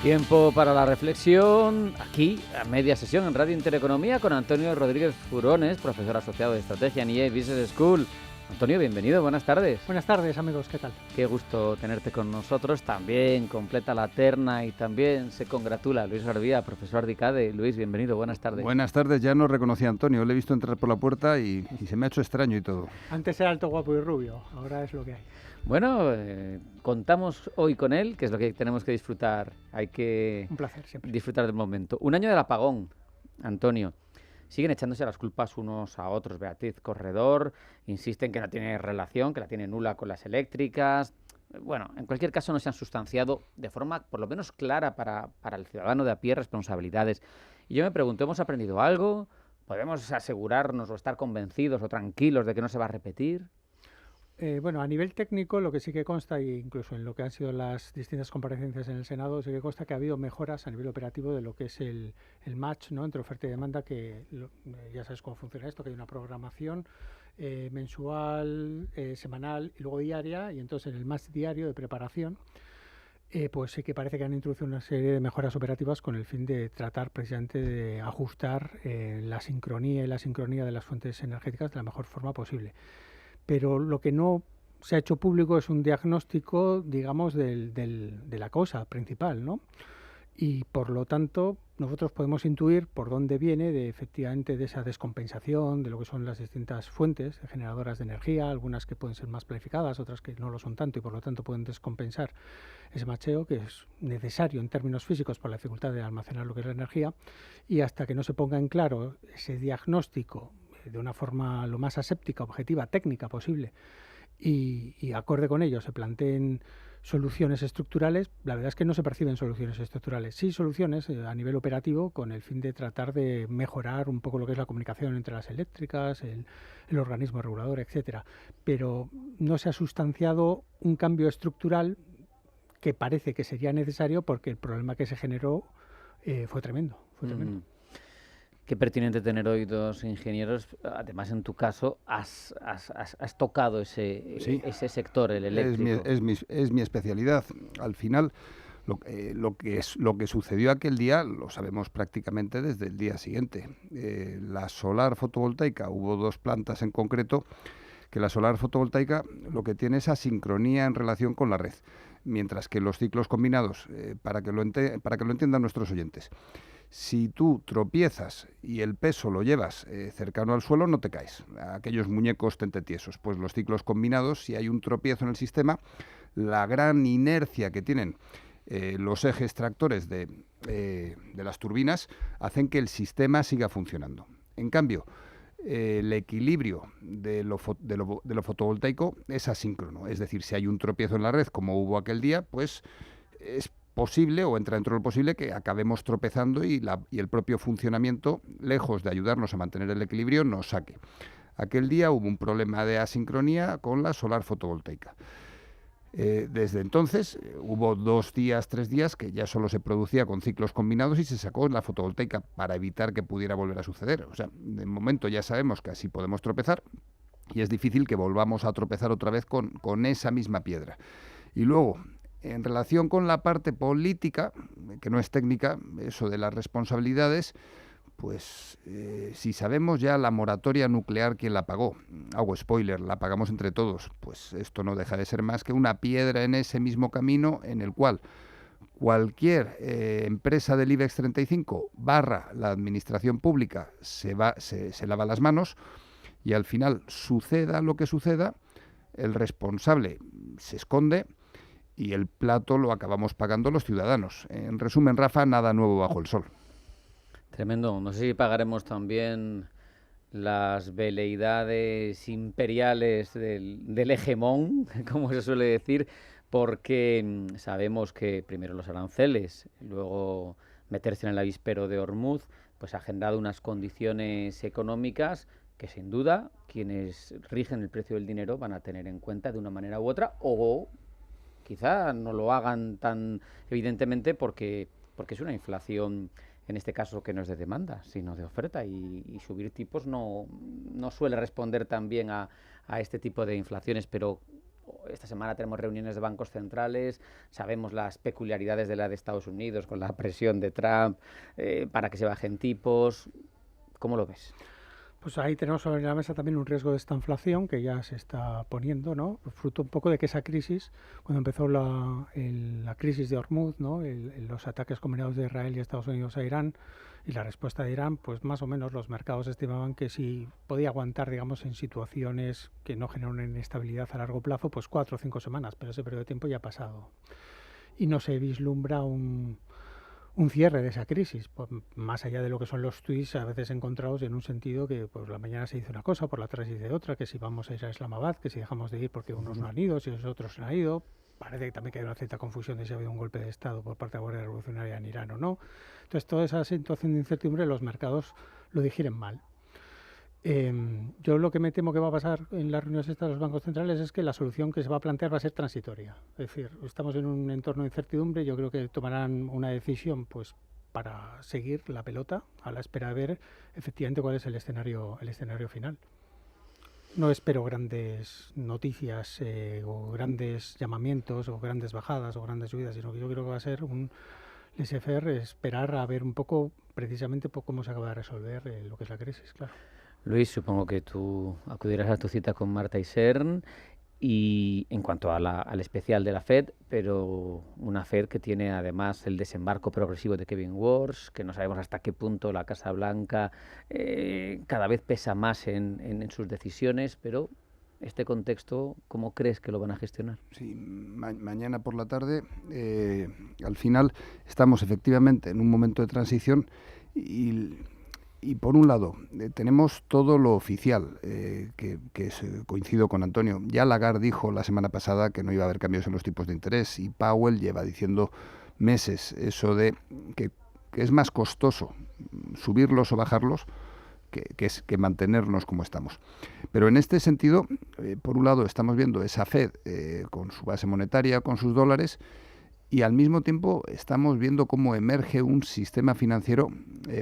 Tiempo para la reflexión, aquí, a media sesión en Radio Intereconomía, con Antonio Rodríguez Furones, profesor asociado de Estrategia en EA Business School. Antonio, bienvenido, buenas tardes. Buenas tardes, amigos, ¿qué tal? Qué gusto tenerte con nosotros. También completa la terna y también se congratula Luis Garbía, profesor de ICADE. Luis, bienvenido, buenas tardes. Buenas tardes, ya no reconocí a Antonio, le he visto entrar por la puerta y se me ha hecho extraño y todo. Antes era alto, guapo y rubio, ahora es lo que hay. Bueno, contamos hoy con él, que es lo que tenemos que disfrutar. Hay que Un placer, siempre. disfrutar del momento. Un año del apagón, Antonio. Siguen echándose las culpas unos a otros. Beatriz Corredor insiste en que no tiene relación, que la tiene nula con las eléctricas. Bueno, en cualquier caso no se han sustanciado de forma por lo menos clara para el ciudadano de a pie responsabilidades. Y yo me pregunto, ¿hemos aprendido algo? ¿Podemos asegurarnos o estar convencidos o tranquilos de que no se va a repetir? Bueno, a nivel técnico, lo que sí que consta, e incluso en lo que han sido las distintas comparecencias en el Senado, sí que consta que ha habido mejoras a nivel operativo de lo que es el match, ¿no?, entre oferta y demanda, que ya sabes cómo funciona esto, que hay una programación mensual, semanal y luego diaria, y entonces en el match diario de preparación, pues sí que parece que han introducido una serie de mejoras operativas con el fin de tratar precisamente de ajustar la sincronía y la sincronía de las fuentes energéticas de la mejor forma posible. Pero lo que no se ha hecho público es un diagnóstico, digamos, de la causa principal, ¿no? Y por lo tanto, nosotros podemos intuir por dónde viene efectivamente de esa descompensación de lo que son las distintas fuentes generadoras de energía, algunas que pueden ser más planificadas, otras que no lo son tanto y por lo tanto pueden descompensar ese macheo que es necesario en términos físicos por la dificultad de almacenar lo que es la energía. Y hasta que no se ponga en claro ese diagnóstico de una forma lo más aséptica, objetiva, técnica posible y acorde con ello se planteen soluciones estructurales, la verdad es que no se perciben soluciones estructurales, sí soluciones a nivel operativo con el fin de tratar de mejorar un poco lo que es la comunicación entre las eléctricas, el organismo regulador, etcétera, pero no se ha sustanciado un cambio estructural que parece que sería necesario porque el problema que se generó fue tremendo. Qué pertinente tener hoy dos ingenieros. Además, en tu caso, has tocado ese sector, el eléctrico. Es mi especialidad. Al final, lo que sucedió aquel día lo sabemos prácticamente desde el día siguiente. La solar fotovoltaica, hubo dos plantas en concreto, que la solar fotovoltaica lo que tiene es asincronía en relación con la red, mientras que los ciclos combinados, para que lo entiendan nuestros oyentes, si tú tropiezas y el peso lo llevas cercano al suelo, no te caes. Aquellos muñecos tentetiesos. Pues los ciclos combinados, si hay un tropiezo en el sistema, la gran inercia que tienen los ejes tractores de las turbinas hacen que el sistema siga funcionando. En cambio, el equilibrio de lo fotovoltaico es asíncrono. Es decir, si hay un tropiezo en la red, como hubo aquel día, pues es posible o entra dentro de lo posible que acabemos tropezando y el propio funcionamiento, lejos de ayudarnos a mantener el equilibrio, nos saque. Aquel día hubo un problema de asincronía con la solar fotovoltaica. Desde entonces hubo 2 días, 3 días que ya solo se producía con ciclos combinados y se sacó la fotovoltaica para evitar que pudiera volver a suceder. O sea, de momento ya sabemos que así podemos tropezar y es difícil que volvamos a tropezar otra vez con esa misma piedra. Y luego, en relación con la parte política, que no es técnica, eso de las responsabilidades, pues si sabemos ya la moratoria nuclear quién la pagó, hago spoiler, la pagamos entre todos, pues esto no deja de ser más que una piedra en ese mismo camino en el cual cualquier empresa del IBEX 35 / la administración pública se lava las manos y al final suceda lo que suceda, el responsable se esconde y el plato lo acabamos pagando los ciudadanos. En resumen, Rafa, nada nuevo bajo el sol. Tremendo. No sé si pagaremos también las veleidades imperiales del hegemón, como se suele decir, porque sabemos que primero los aranceles, luego meterse en el avispero de Hormuz, pues ha generado unas condiciones económicas que sin duda quienes rigen el precio del dinero van a tener en cuenta de una manera u otra, o quizá no lo hagan tan evidentemente porque es una inflación, en este caso, que no es de demanda, sino de oferta, y subir tipos no suele responder tan bien a este tipo de inflaciones, pero esta semana tenemos reuniones de bancos centrales, sabemos las peculiaridades de la de Estados Unidos con la presión de Trump para que se bajen tipos. ¿Cómo lo ves? Pues ahí tenemos sobre la mesa también un riesgo de esta inflación que ya se está poniendo, ¿no? Fruto un poco de que esa crisis, cuando empezó la crisis de Hormuz, ¿no? Los ataques combinados de Israel y Estados Unidos a Irán y la respuesta de Irán, pues más o menos los mercados estimaban que si podía aguantar, digamos, en situaciones que no generan inestabilidad a largo plazo, pues 4 o 5 semanas, pero ese periodo de tiempo ya ha pasado. Y no se vislumbra un cierre de esa crisis, pues, más allá de lo que son los tweets a veces encontrados en un sentido que por la mañana se dice una cosa, por la tarde se dice otra, que si vamos a ir a Islamabad, que si dejamos de ir porque unos no han ido, si los otros no han ido. Parece que también que hay una cierta confusión de si ha habido un golpe de Estado por parte de la Guardia Revolucionaria en Irán o no. Entonces toda esa situación de incertidumbre los mercados lo digieren mal. Yo lo que me temo que va a pasar en las reuniones estas de los bancos centrales es que la solución que se va a plantear va a ser transitoria. Es decir, estamos en un entorno de incertidumbre, yo creo que tomarán una decisión pues para seguir la pelota a la espera de ver efectivamente cuál es el escenario final. No espero grandes noticias o grandes llamamientos o grandes bajadas o grandes subidas, sino que yo creo que va a ser un laissez-faire, esperar a ver un poco precisamente cómo se acaba de resolver lo que es la crisis, claro. Luis, supongo que tú acudirás a tu cita con Marta Isern y en cuanto al especial de la FED, pero una FED que tiene además el desembarco progresivo de Kevin Warsh, que no sabemos hasta qué punto la Casa Blanca cada vez pesa más en sus decisiones, pero este contexto, ¿cómo crees que lo van a gestionar? Sí, mañana por la tarde, al final estamos efectivamente en un momento de transición y por un lado, tenemos todo lo oficial, que coincido con Antonio. Ya Lagarde dijo la semana pasada que no iba a haber cambios en los tipos de interés y Powell lleva diciendo meses eso de que es más costoso subirlos o bajarlos que mantenernos como estamos. Pero en este sentido, por un lado estamos viendo esa Fed con su base monetaria, con sus dólares, y al mismo tiempo estamos viendo cómo emerge un sistema financiero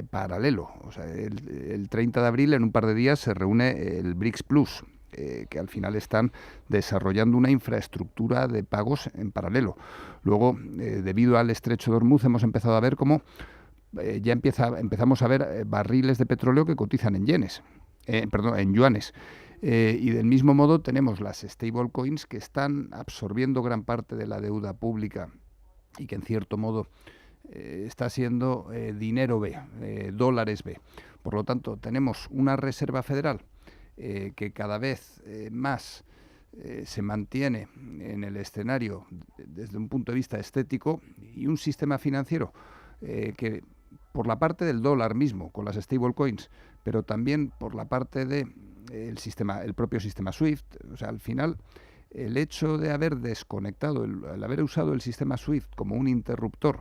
paralelo. O sea, el 30 de abril, en un par de días, se reúne el BRICS Plus, que al final están desarrollando una infraestructura de pagos en paralelo. Luego, debido al estrecho de Hormuz, hemos empezado a ver cómo empezamos a ver barriles de petróleo que cotizan en en yuanes. Y del mismo modo tenemos las stablecoins que están absorbiendo gran parte de la deuda pública y que en cierto modo está siendo dinero B, dólares B. Por lo tanto, tenemos una Reserva Federal que cada vez más se mantiene en el escenario desde un punto de vista estético y un sistema financiero que por la parte del dólar mismo, con las stablecoins, pero también por la parte de el propio sistema SWIFT. O sea, al final, el hecho de haber desconectado, el haber usado el sistema SWIFT como un interruptor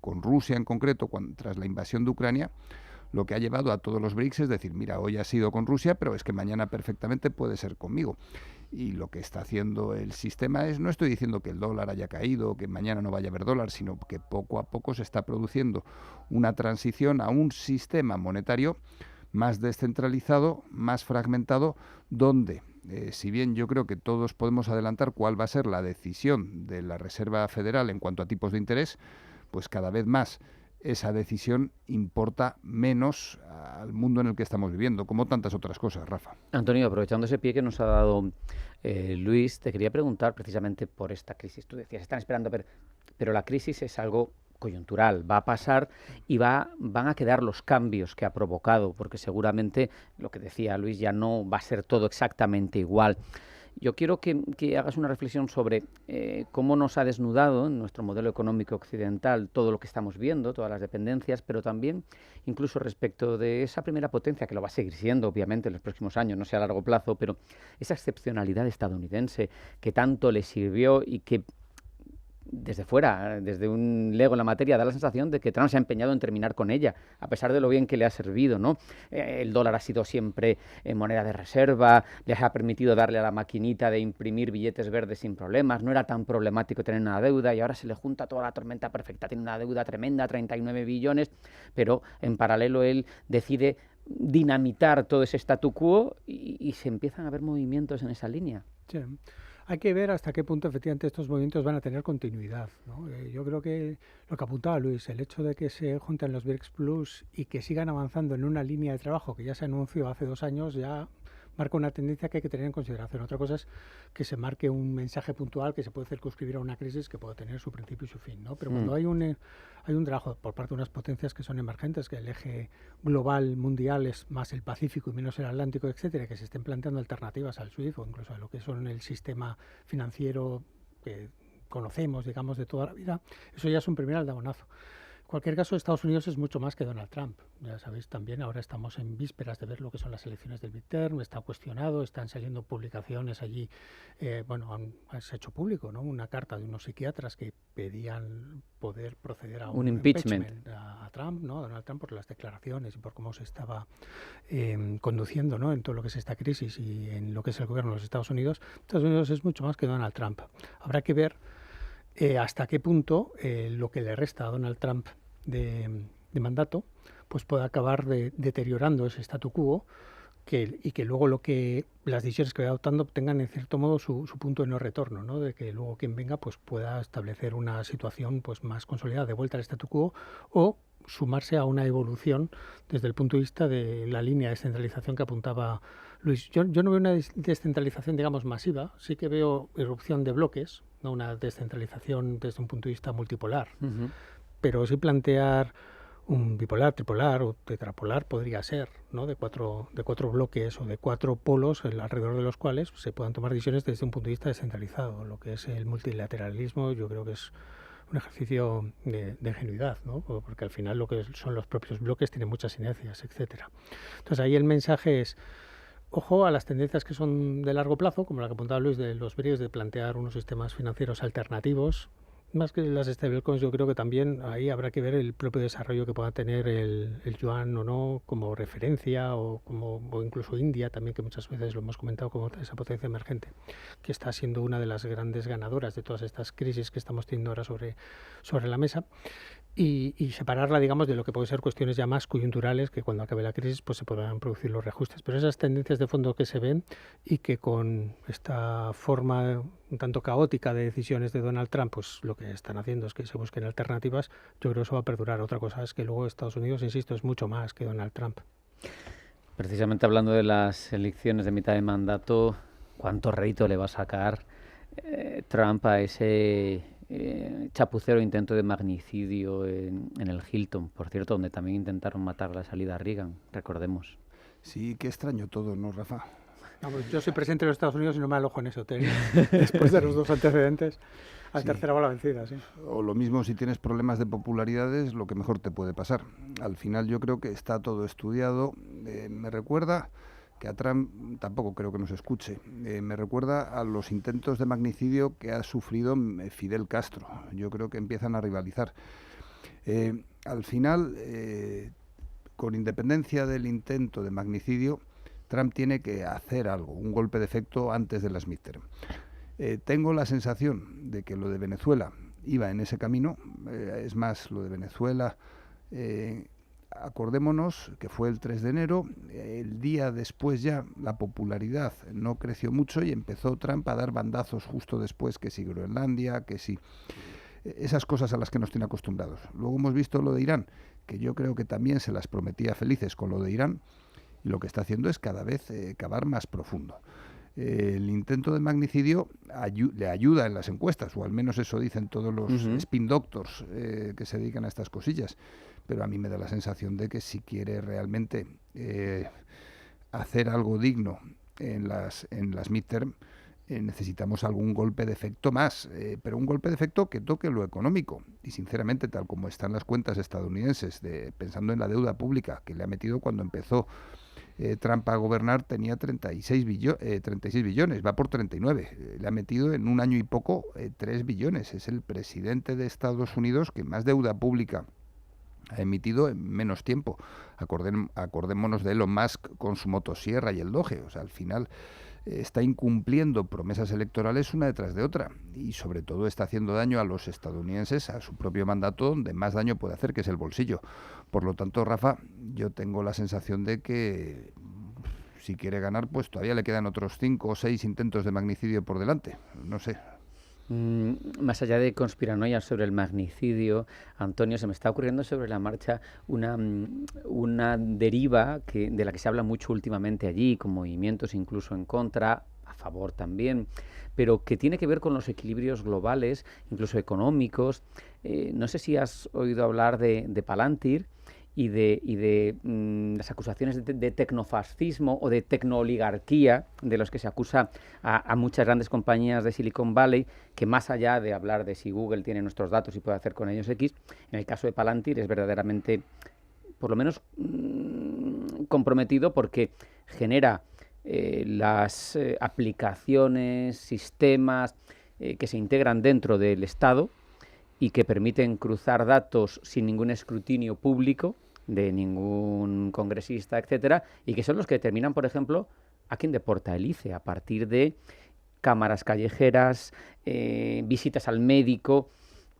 con Rusia en concreto tras la invasión de Ucrania, lo que ha llevado a todos los BRICS es decir, mira, hoy ha sido con Rusia, pero es que mañana perfectamente puede ser conmigo. Y lo que está haciendo el sistema no estoy diciendo que el dólar haya caído, que mañana no vaya a haber dólar, sino que poco a poco se está produciendo una transición a un sistema monetario más descentralizado, más fragmentado, donde, si bien yo creo que todos podemos adelantar cuál va a ser la decisión de la Reserva Federal en cuanto a tipos de interés, pues cada vez más esa decisión importa menos al mundo en el que estamos viviendo, como tantas otras cosas, Rafa. Antonio, aprovechando ese pie que nos ha dado Luis, te quería preguntar precisamente por esta crisis. Tú decías, están esperando, pero la crisis es algo coyuntural, va a pasar y van a quedar los cambios que ha provocado, porque seguramente, lo que decía Luis, ya no va a ser todo exactamente igual. Yo quiero que hagas una reflexión sobre cómo nos ha desnudado en nuestro modelo económico occidental todo lo que estamos viendo, todas las dependencias, pero también incluso respecto de esa primera potencia, que lo va a seguir siendo, obviamente, en los próximos años, no sea a largo plazo, pero esa excepcionalidad estadounidense que tanto le sirvió y que desde fuera, desde un lego en la materia, da la sensación de que Trump se ha empeñado en terminar con ella, a pesar de lo bien que le ha servido, ¿no? El dólar ha sido siempre moneda de reserva, les ha permitido darle a la maquinita de imprimir billetes verdes sin problemas, no era tan problemático tener una deuda y ahora se le junta toda la tormenta perfecta, tiene una deuda tremenda, 39 billones, pero en paralelo él decide dinamitar todo ese statu quo y se empiezan a ver movimientos en esa línea. Sí. Hay que ver hasta qué punto efectivamente estos movimientos van a tener continuidad, ¿no? Yo creo que lo que apuntaba Luis, el hecho de que se junten los BRICS Plus y que sigan avanzando en una línea de trabajo que ya se anunció hace 2 años, ya marca una tendencia que hay que tener en consideración. Otra cosa es que se marque un mensaje puntual que se puede circunscribir a una crisis que puede tener su principio y su fin, ¿no? Pero cuando hay un trabajo por parte de unas potencias que son emergentes, que el eje global mundial es más el Pacífico y menos el Atlántico, etcétera, que se estén planteando alternativas al SWIFT o incluso a lo que son el sistema financiero que conocemos, digamos, de toda la vida, eso ya es un primer aldabonazo. En cualquier caso, Estados Unidos es mucho más que Donald Trump. Ya sabéis también, ahora estamos en vísperas de ver lo que son las elecciones del midterm, está cuestionado, están saliendo publicaciones allí, se ha hecho público, ¿no? Una carta de unos psiquiatras que pedían poder proceder a un impeachment a Trump, ¿no? A Donald Trump, por las declaraciones y por cómo se estaba conduciendo, ¿no? En todo lo que es esta crisis y en lo que es el gobierno de los Estados Unidos. Estados Unidos es mucho más que Donald Trump. Habrá que ver hasta qué punto lo que le resta a Donald Trump de mandato pues puede acabar deteriorando ese statu quo y que luego las decisiones que vaya adoptando tengan en cierto modo su punto de no retorno, ¿no? De que luego quien venga pues pueda establecer una situación pues más consolidada de vuelta al statu quo o sumarse a una evolución desde el punto de vista de la línea de descentralización que apuntaba Luis. Yo no veo una descentralización, digamos, masiva, sí que veo irrupción de bloques, no una descentralización desde un punto de vista multipolar, pero sí plantear un bipolar, tripolar o tetrapolar podría ser, ¿no? De cuatro bloques o de 4 polos alrededor de los cuales se puedan tomar decisiones desde un punto de vista descentralizado. Lo que es el multilateralismo yo creo que es un ejercicio de ingenuidad, ¿no? Porque al final lo que son los propios bloques tienen muchas inercias, etcétera. Entonces ahí el mensaje es: ojo a las tendencias que son de largo plazo, como la que apuntaba Luis de los BRICS, de plantear unos sistemas financieros alternativos. Más que las stablecoins, yo creo que también ahí habrá que ver el propio desarrollo que pueda tener el yuan o no como referencia, o incluso India también, que muchas veces lo hemos comentado como esa potencia emergente, que está siendo una de las grandes ganadoras de todas estas crisis que estamos teniendo ahora sobre la mesa. Y separarla, digamos, de lo que puede ser cuestiones ya más coyunturales, que cuando acabe la crisis pues se podrán producir los reajustes. Pero esas tendencias de fondo que se ven y que con esta forma un tanto caótica de decisiones de Donald Trump, pues lo que están haciendo es que se busquen alternativas. Yo creo que eso va a perdurar. Otra cosa es que luego Estados Unidos, insisto, es mucho más que Donald Trump. Precisamente hablando de las elecciones de mitad de mandato, ¿cuánto rédito le va a sacar Trump a ese chapucero intento de magnicidio en el Hilton, por cierto, donde también intentaron matar la salida a Reagan, recordemos? Sí, qué extraño todo, ¿no, Rafa? Vamos, yo soy presidente de los Estados Unidos y no me alojo en ese hotel. Después de los 2 antecedentes, a tercera bala vencida, sí. O lo mismo, si tienes problemas de popularidades, lo que mejor te puede pasar. Al final yo creo que está todo estudiado. Me recuerda que a Trump, tampoco creo que nos escuche, me recuerda a los intentos de magnicidio que ha sufrido Fidel Castro. Yo creo que empiezan a rivalizar. Al final, con independencia del intento de magnicidio, Trump tiene que hacer algo, un golpe de efecto antes de las midterm. Tengo la sensación de que lo de Venezuela iba en ese camino. Es más, lo de Venezuela, acordémonos que fue el 3 de enero, el día después ya la popularidad no creció mucho y empezó Trump a dar bandazos justo después, que si Groenlandia, que si esas cosas a las que nos tiene acostumbrados. Luego hemos visto lo de Irán, que yo creo que también se las prometía felices con lo de Irán, y lo que está haciendo es cada vez cavar más profundo. El intento de magnicidio le ayuda en las encuestas, o al menos eso dicen todos los spin doctors que se dedican a estas cosillas, pero a mí me da la sensación de que si quiere realmente hacer algo digno en las midterm, necesitamos algún golpe de efecto más, pero un golpe de efecto que toque lo económico. Y sinceramente, tal como están las cuentas estadounidenses, pensando en la deuda pública que le ha metido cuando empezó Trump a gobernar, tenía 36 billones, va por 39. Le ha metido en un año y poco 3 billones. Es el presidente de Estados Unidos que más deuda pública ha emitido en menos tiempo. Acordémonos de Elon Musk con su motosierra y el Doge. O sea, al final está incumpliendo promesas electorales una detrás de otra, y sobre todo está haciendo daño a los estadounidenses, a su propio mandato, donde más daño puede hacer, que es el bolsillo. Por lo tanto, Rafa, yo tengo la sensación de que si quiere ganar, pues todavía le quedan otros 5 o 6 intentos de magnicidio por delante. No sé. Más allá de conspiranoias sobre el magnicidio, Antonio, se me está ocurriendo sobre la marcha una deriva de la que se habla mucho últimamente allí, con movimientos incluso en contra, a favor también, pero que tiene que ver con los equilibrios globales, incluso económicos. No sé si has oído hablar de Palantir y de las acusaciones de tecnofascismo o de tecnooligarquía de los que se acusa a muchas grandes compañías de Silicon Valley, que más allá de hablar de si Google tiene nuestros datos y puede hacer con ellos X, en el caso de Palantir es verdaderamente, por lo menos, comprometido, porque genera las aplicaciones, sistemas que se integran dentro del Estado y que permiten cruzar datos sin ningún escrutinio público de ningún congresista, etcétera, y que son los que determinan, por ejemplo, a quién deporta el ICE, a partir de cámaras callejeras, visitas al médico.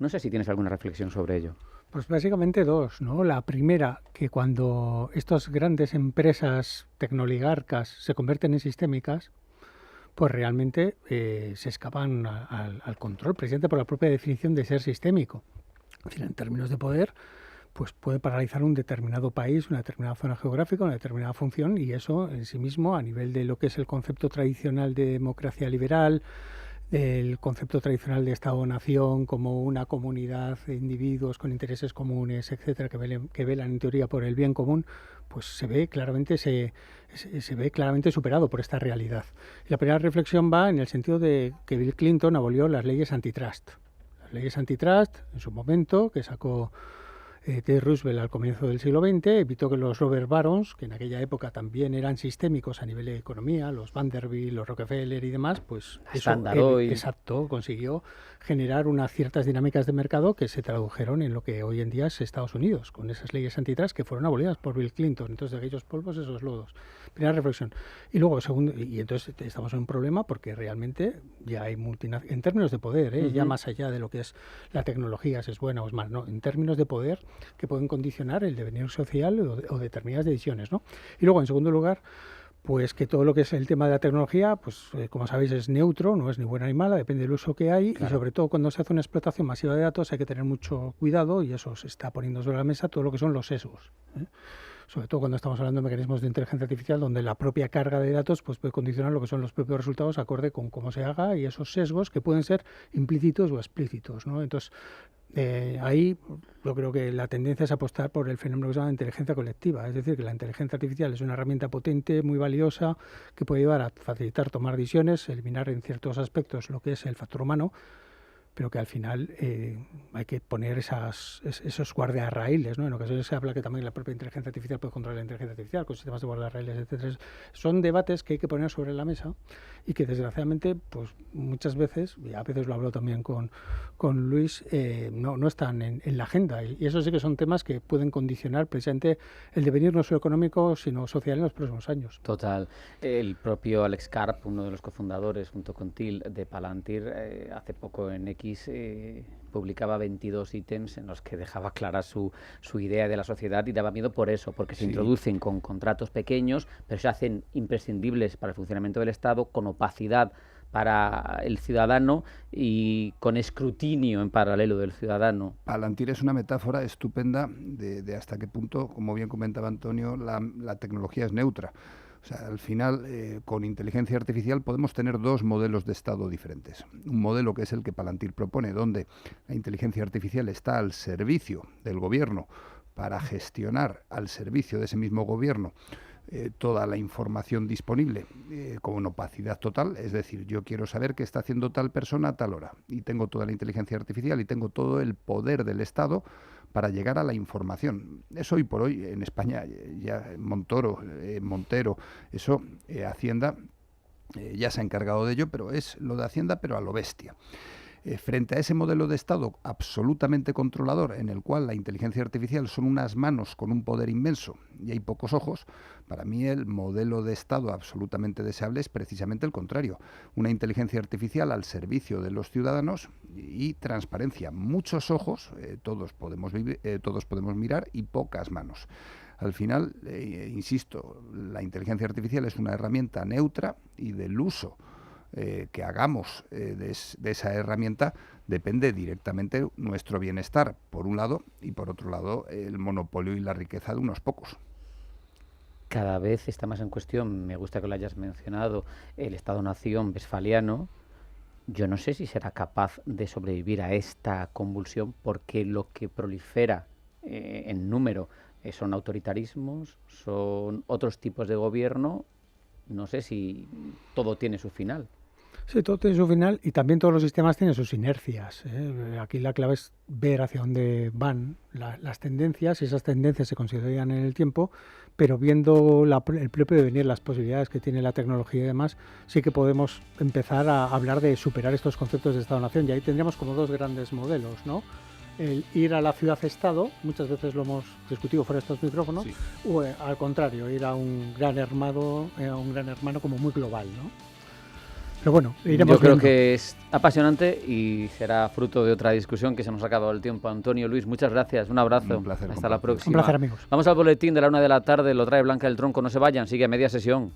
No sé si tienes alguna reflexión sobre ello. Pues básicamente dos, ¿no? La primera, que cuando estas grandes empresas tecnoligarcas se convierten en sistémicas, pues realmente se escapan al control, precisamente por la propia definición de ser sistémico. Es decir, en términos de poder, pues puede paralizar un determinado país, una determinada zona geográfica, una determinada función, y eso en sí mismo, a nivel de lo que es el concepto tradicional de democracia liberal, el concepto tradicional de Estado-nación como una comunidad de individuos con intereses comunes, etcétera, que velan en teoría por el bien común, pues se ve claramente superado por esta realidad. Y la primera reflexión va en el sentido de que Bill Clinton abolió las leyes antitrust. Las leyes antitrust, en su momento, que sacó Teddy Roosevelt al comienzo del siglo XX, evitó que los Robert Barons, que en aquella época también eran sistémicos a nivel de economía, los Vanderbilt, los Rockefeller y demás, pues exacto, consiguió generar unas ciertas dinámicas de mercado que se tradujeron en lo que hoy en día es Estados Unidos, con esas leyes antitrust que fueron abolidas por Bill Clinton. Entonces, de aquellos polvos, esos lodos. Primera reflexión. Y luego, segundo, y entonces estamos en un problema porque realmente ya hay multinacionales, en términos de poder, ya más allá de lo que es la tecnología, si es buena o es mala, no, en términos de poder, que pueden condicionar el devenir social o determinadas decisiones, ¿no? Y luego, en segundo lugar, pues que todo lo que es el tema de la tecnología, pues como sabéis es neutro, no es ni buena ni mala, depende del uso que hay, claro. Y sobre todo cuando se hace una explotación masiva de datos hay que tener mucho cuidado, y eso se está poniendo sobre la mesa, todo lo que son los sesgos, sobre todo cuando estamos hablando de mecanismos de inteligencia artificial, donde la propia carga de datos pues puede condicionar lo que son los propios resultados acorde con cómo se haga, y esos sesgos que pueden ser implícitos o explícitos, ¿no? Entonces, ahí yo creo que la tendencia es apostar por el fenómeno que se llama inteligencia colectiva, es decir, que la inteligencia artificial es una herramienta potente, muy valiosa, que puede ayudar a facilitar tomar decisiones, eliminar en ciertos aspectos lo que es el factor humano, pero que al final hay que poner esos guardarraíles, ¿no? En ocasiones se habla que también la propia inteligencia artificial puede controlar la inteligencia artificial con sistemas de guardarraíles, etcétera. Son debates que hay que poner sobre la mesa y que desgraciadamente, pues muchas veces, y a veces lo hablo también con Luis, no están en la agenda, y eso sí que son temas que pueden condicionar precisamente el devenir no solo económico, sino social en los próximos años. Total. El propio Alex Karp, uno de los cofundadores, junto con Thiel, de Palantir, hace poco en X publicaba 22 ítems en los que dejaba clara su idea de la sociedad, y daba miedo por eso, porque se introducen con contratos pequeños, pero se hacen imprescindibles para el funcionamiento del Estado, con opacidad para el ciudadano y con escrutinio en paralelo del ciudadano. Palantir es una metáfora estupenda de hasta qué punto, como bien comentaba Antonio, la tecnología es neutra. O sea, al final, con inteligencia artificial podemos tener dos modelos de Estado diferentes. Un modelo que es el que Palantir propone, donde la inteligencia artificial está al servicio del gobierno para gestionar al servicio de ese mismo gobierno toda la información disponible con opacidad total. Es decir, yo quiero saber qué está haciendo tal persona a tal hora, y tengo toda la inteligencia artificial y tengo todo el poder del Estado para llegar a la información. Eso hoy por hoy en España, ya Montero, eso Hacienda ya se ha encargado de ello, pero es lo de Hacienda, pero a lo bestia. Frente a ese modelo de Estado absolutamente controlador, en el cual la inteligencia artificial son unas manos con un poder inmenso y hay pocos ojos, para mí el modelo de Estado absolutamente deseable es precisamente el contrario. Una inteligencia artificial al servicio de los ciudadanos y transparencia. Muchos ojos, todos podemos mirar, y pocas manos. Al final, insisto, la inteligencia artificial es una herramienta neutra y del uso que hagamos de esa herramienta depende directamente nuestro bienestar, por un lado, y por otro lado, el monopolio y la riqueza de unos pocos. Cada vez está más en cuestión, me gusta que lo hayas mencionado, el Estado-nación westfaliano. Yo no sé si será capaz de sobrevivir a esta convulsión, porque lo que prolifera en número son autoritarismos, son otros tipos de gobierno. No sé si todo tiene su final. Sí, todo tiene su final y también todos los sistemas tienen sus inercias, ¿eh? Aquí la clave es ver hacia dónde van las tendencias, y esas tendencias se consolidan en el tiempo, pero viendo el propio devenir, las posibilidades que tiene la tecnología y demás, sí que podemos empezar a hablar de superar estos conceptos de Estado-Nación, y ahí tendríamos como dos grandes modelos, ¿no? El ir a la ciudad-estado, muchas veces lo hemos discutido fuera de estos micrófonos, sí. O al contrario, ir a un gran hermano como muy global, ¿no? Pero bueno, iremos Yo creo viendo. que es apasionante y será fruto de otra discusión, que se nos ha acabado el tiempo. Antonio, Luis, muchas gracias, un abrazo. Un placer, hasta la próxima. Un placer, amigos. Vamos al boletín de la 1 de la tarde, lo trae Blanca del Tronco, no se vayan, sigue a media sesión.